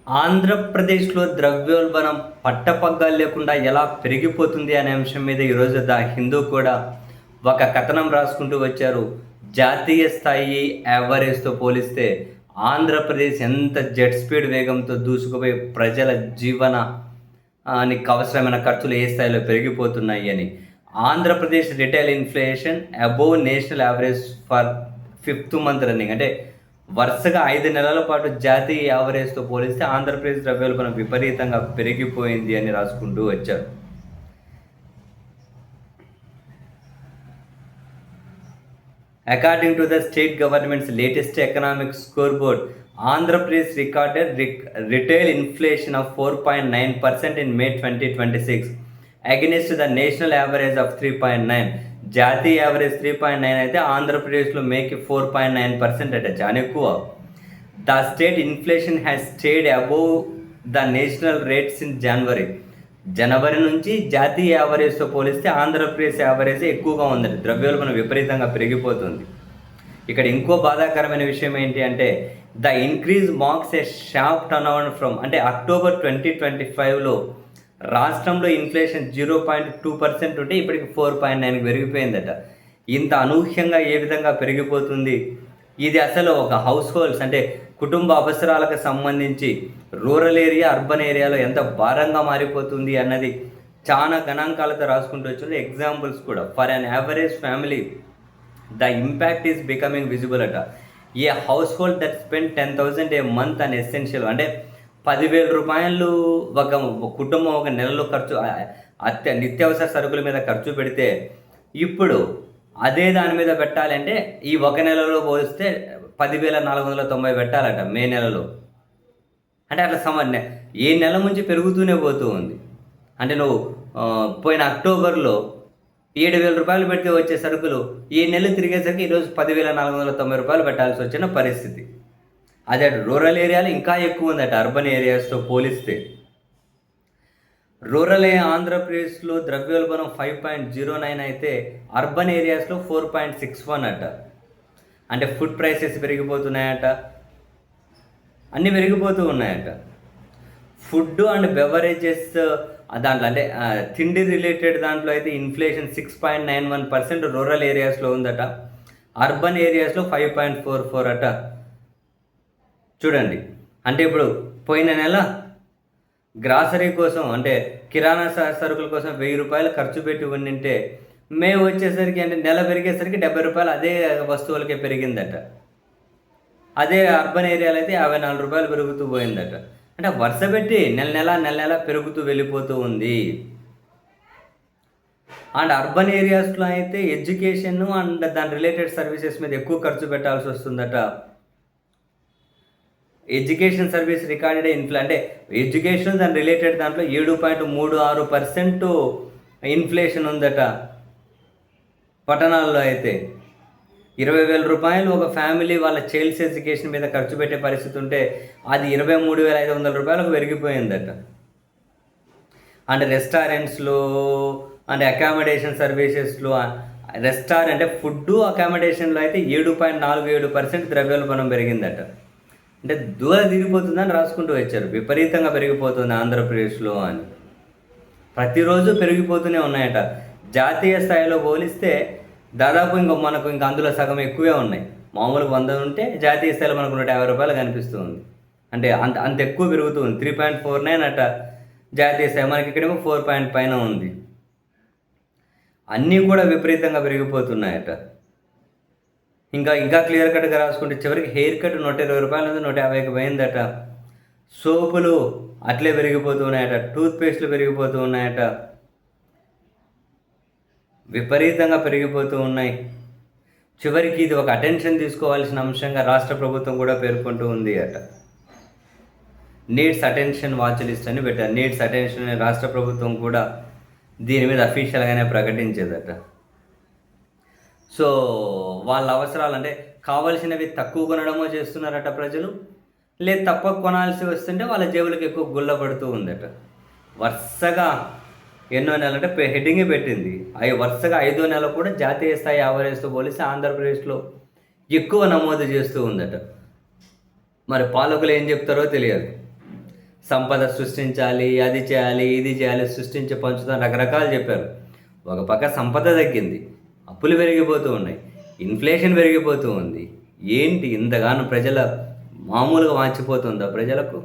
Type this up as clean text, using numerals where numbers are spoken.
ఆంధ్రప్రదేశ్‌లో ద్రవ్యోల్బణం పట్టపగ్గాలు లేకుండా ఎలా పెరిగిపోతుంది అనే అంశం మీద ఈరోజు ద హిందూ కూడా ఒక కథనం రాసుకుంటూ వచ్చారు. జాతీయ స్థాయి యావరేజ్‌తో పోలిస్తే ఆంధ్రప్రదేశ్ ఎంత జెట్ స్పీడ్ వేగంతో దూసుకుపోయి ప్రజల జీవన నీకు అవసరమైన ఖర్చులు ఏ స్థాయిలో పెరిగిపోతున్నాయి అని. Andhra Pradesh retail inflation above national average for fifth month running. అంటే వరుసగా 5 నెలల పాటు జాతీయ యావరేజ్‌తో పోలిస్తే ఆంధ్రప్రదేశ్ ద్రవ్యోల్బణం విపరీతంగా పెరిగిపోయింది అని రాసుకుంటూ వచ్చారు. According to the state government's latest economic scoreboard, Andhra Pradesh recorded retail inflation of 4.9% in May 2026 against the national average of 3.9. జాతీయ యావరేజ్ 3.9 అయితే ఆంధ్రప్రదేశ్లో మేకి 4.9% అట, చాలా ఎక్కువ. The state inflation has stayed above the national rates in January నుంచి జాతీయ యావరేజ్తో పోలిస్తే Andhra Pradesh average ఎక్కువగా ఉందండి. ద్రవ్యోల్బణం విపరీతంగా పెరిగిపోతుంది. ఇక్కడ ఇంకో బాధాకరమైన విషయం ఏంటి అంటే the increase marks A sharp turn from అంటే అక్టోబర్ 2025లో రాష్ట్రంలో ఇన్ఫ్లేషన్ 0.2% ఉంటే ఇప్పటికి 4.9కి పెరిగిపోయిందట. ఇంత అనూహ్యంగా ఏ విధంగా పెరిగిపోతుంది? ఇది అసలు ఒక హౌస్ హోల్డ్స్ అంటే కుటుంబ అవసరాలకు సంబంధించి రూరల్ ఏరియా అర్బన్ ఏరియాలో ఎంత భారంగా మారిపోతుంది అన్నది చాలా గణాంకాలతో రాసుకుంటూ వచ్చింది. ఎగ్జాంపుల్స్ కూడా for an average family the impact is becoming visible అట. A household that spend 10,000 a month అని ఎసెన్షియల్ అంటే 10,000 రూపాయలు ఒక కుటుంబం ఒక నెలలో ఖర్చు నిత్యావసర సరుకుల మీద ఖర్చు పెడితే ఇప్పుడు అదే దాని మీద పెట్టాలంటే ఈ ఒక నెలలో పోలిస్తే 10,490 పెట్టాలట మే నెలలో. అంటే అట్లా ఏ నెల నుంచి పెరుగుతూనే పోతూ ఉంది. అంటే నువ్వు పోయిన అక్టోబర్లో 7,000 రూపాయలు పెడితే వచ్చే సరుకులు ఈ నెల తిరిగేసరికి ఈరోజు 10,490 రూపాయలు పెట్టాల్సి వచ్చిన పరిస్థితి. అదే రూరల్ ఏరియాలో ఇంకా ఎక్కువ ఉందట అర్బన్ ఏరియాస్తో పోలిస్తే. రూరల్ ఆంధ్రప్రదేశ్లో ద్రవ్యోల్బణం 5.09 అయితే అర్బన్ ఏరియాస్లో 4.61 అట. అంటే ఫుడ్ ప్రైసెస్ పెరిగిపోతున్నాయట, అన్నీ పెరిగిపోతూ ఉన్నాయట. ఫుడ్ అండ్ బెవరేజెస్ దాంట్లో అంటే తిండి రిలేటెడ్ దాంట్లో అయితే ఇన్ఫ్లేషన్ 6.91% రూరల్ ఏరియాస్లో ఉందట. అర్బన్ ఏరియాస్లో 5.44 అట. చూడండి, అంటే ఇప్పుడు పోయిన నెల గ్రాసరీ కోసం అంటే కిరాణా సరుకుల కోసం 1,000 రూపాయలు ఖర్చు పెట్టి ఉండింటే మే వచ్చేసరికి అంటే నెల పెరిగేసరికి 70 రూపాయలు అదే వస్తువులకే పెరిగిందట. అదే అర్బన్ ఏరియాలో అయితే 54 రూపాయలు పెరుగుతూ పోయిందట. అంటే వరుస పెట్టి నెల నెల పెరుగుతూ వెళ్ళిపోతూ ఉంది. అండ్ అర్బన్ ఏరియాస్లో అయితే ఎడ్యుకేషన్ అండ్ దాని రిలేటెడ్ సర్వీసెస్ మీద ఎక్కువ ఖర్చు పెట్టాల్సి వస్తుందట. ఎడ్యుకేషన్ సర్వీస్ రికార్డెడ్ అంటే ఎడ్యుకేషన్ దాని రిలేటెడ్ దాంట్లో 7.36% ఇన్ఫ్లేషన్ ఉందట. పట్టణాల్లో అయితే 20,000 రూపాయలు ఒక ఫ్యామిలీ వాళ్ళ చైల్డ్స్ ఎడ్యుకేషన్ మీద ఖర్చు పెట్టే పరిస్థితి ఉంటే అది 23,500 రూపాయలకు పెరిగిపోయిందట. అండ్ రెస్టారెంట్స్లో అండ్ అకామిడేషన్ సర్వీసెస్లో అంటే ఫుడ్ అకామిడేషన్లో అయితే 7.47% ద్రవ్యోల్బణం పెరిగిందట. అంటే దూరం తిరిగిపోతుందని రాసుకుంటూ వచ్చారు. విపరీతంగా పెరిగిపోతుంది ఆంధ్రప్రదేశ్లో అని. ప్రతిరోజు పెరిగిపోతూనే ఉన్నాయట. జాతీయ స్థాయిలో పోలిస్తే దాదాపు మనకు అందులో సగం ఎక్కువే ఉన్నాయి. మామూలుగా 100 ఉంటే జాతీయ స్థాయిలో మనకు 150 రూపాయలు కనిపిస్తుంది. అంటే అంత ఎక్కువ పెరుగుతుంది. 3.49 అట జాతీయ స్థాయి, మనకి ఇక్కడేమో 4 పైన ఉంది. అన్నీ కూడా విపరీతంగా పెరిగిపోతున్నాయట. ఇంకా క్లియర్ కట్గా రాసుకుంటే చివరికి హెయిర్ కట్ 120 రూపాయల నుంచి 150కి పోయిందట. సోపులు అట్లే పెరిగిపోతూ ఉన్నాయట. టూత్పేస్ట్లు పెరిగిపోతూ ఉన్నాయట. విపరీతంగా పెరిగిపోతూ ఉన్నాయి. చివరికి ఇది ఒక అటెన్షన్ తీసుకోవాల్సిన అంశంగా రాష్ట్ర ప్రభుత్వం కూడా పేర్కొంటూ ఉంది అట. నీడ్స్ అటెన్షన్ వాచ్ లిస్ట్ అని పెట్టారు. నీడ్స్ అటెన్షన్ అని రాష్ట్ర ప్రభుత్వం కూడా దీని మీద అఫీషియల్గానే ప్రకటించేదట. సో వాళ్ళ అవసరాలు అంటే కావాల్సినవి తక్కువ కొనడమో చేస్తున్నారట ప్రజలు, లేదు తక్కువ కొనాల్సి వస్తుంటే వాళ్ళ జేబులకు ఎక్కువ గుల్ల పడుతూ ఉందట. వరుసగా ఎన్నో నెలలు అంటే హెడ్డింగే పెట్టింది. వరుసగా 5వ నెల కూడా జాతీయ స్థాయి యావరేజ్తో పోలిస్తే ఆంధ్రప్రదేశ్లో ఎక్కువ నమోదు చేస్తూ ఉందట. మరి పాలకులు ఏం చెప్తారో తెలియదు. సంపద సృష్టించాలి, అది చేయాలి, ఇది చేయాలి, సృష్టించి పంచుతాం రకరకాలు చెప్పారు. ఒక పక్క సంపద తగ్గింది, అప్పులు పెరిగిపోతూ ఉన్నాయి, ఇన్ఫ్లేషన్ పెరిగిపోతూ ఉంది. ఏంటి ఇంతగానో మామూలుగా వాచిపోతుందా ప్రజలకు?